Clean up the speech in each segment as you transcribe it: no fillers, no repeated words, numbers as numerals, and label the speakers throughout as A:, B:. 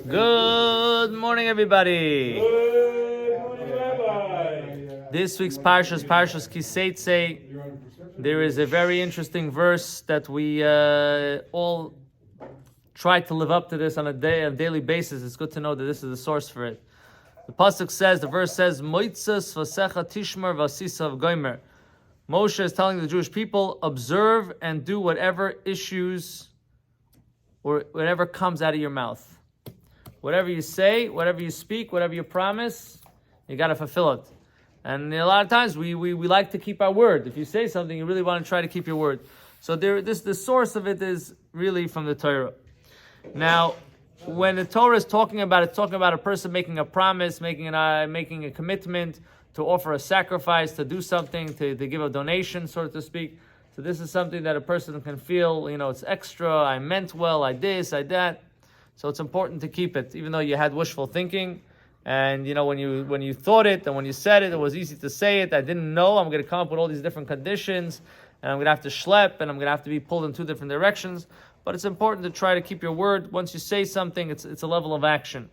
A: Good morning, everybody.
B: Good morning, Rabbi.
A: This week's Parshas Ki Teitzei. There is a very interesting verse that we all try to live up to this on a daily basis. It's good to know that this is the source for it. The pasuk says, the verse says, "Moitzas vasecha tishmar vasisav goimer." Moshe is telling the Jewish people, observe and do whatever issues or whatever comes out of your mouth. Whatever you say, whatever you speak, whatever you promise, you got to fulfill it. And a lot of times we like to keep our word. If you say something, you really want to try to keep your word. So the source of it is really from the Torah. Now, when the Torah is talking about it, it's talking about a person making a promise, making a commitment to offer a sacrifice, to do something, to give a donation, so to speak. So this is something that a person can feel, it's extra, I meant well, I this, I that. So it's important to keep it, even though you had wishful thinking. And when you thought it and when you said it, it was easy to say it. I didn't know I'm going to come up with all these different conditions, and I'm going to have to schlep, and I'm going to have to be pulled in two different directions. But it's important to try to keep your word. Once you say something, it's a level of action.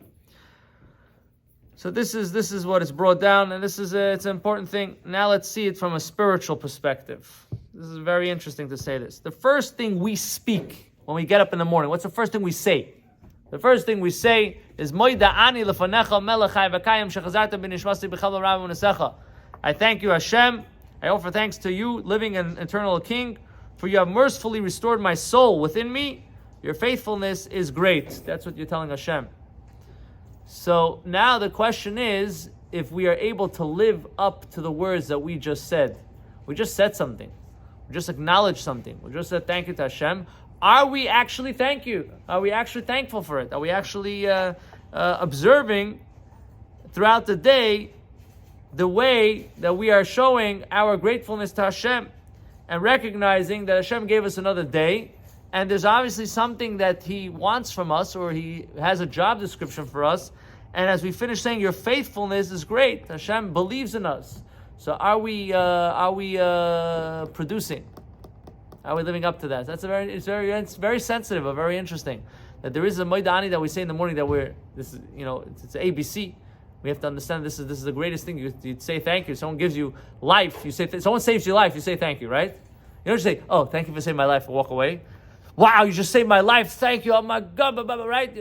A: So this is what is brought down, and it's an important thing. Now let's see it from a spiritual perspective. This is very interesting to say this. The first thing we speak when we get up in the morning, what's the first thing we say? The first thing we say is Moida ani lefanecha melech v'kayim shechazarta b'nishmasi b'chal v'rav v'nesecha. I thank you, Hashem. I offer thanks to you, living and eternal King, for you have mercifully restored my soul within me. Your faithfulness is great. That's what you're telling Hashem. So now the question is, if we are able to live up to the words that we just said. We just said something. We just acknowledged something. We just said thank you to Hashem. Are we actually thank you? Are we actually thankful for it? Are we actually observing throughout the day the way that we are showing our gratefulness to Hashem and recognizing that Hashem gave us another day, and there's obviously something that He wants from us, or He has a job description for us, and as we finish saying your faithfulness is great, Hashem believes in us. So are we producing? Are we living up to that? It's very sensitive, but very interesting. That there is a Moidani that we say in the morning that it's ABC. We have to understand this is the greatest thing. You say thank you. Someone gives you life. Someone saves your life. You say thank you, right? You don't just say, oh, thank you for saving my life, and walk away. Wow, you just saved my life. Thank you. Oh my God, blah, blah, blah, right?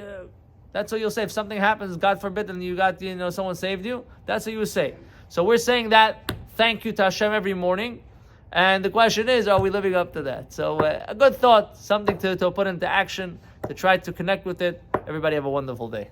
A: That's what you'll say. If something happens, God forbid, and you got someone saved you, that's what you would say. So we're saying that thank you to Hashem every morning. And the question is, are we living up to that? So a good thought, something to put into action, to try to connect with it. Everybody have a wonderful day.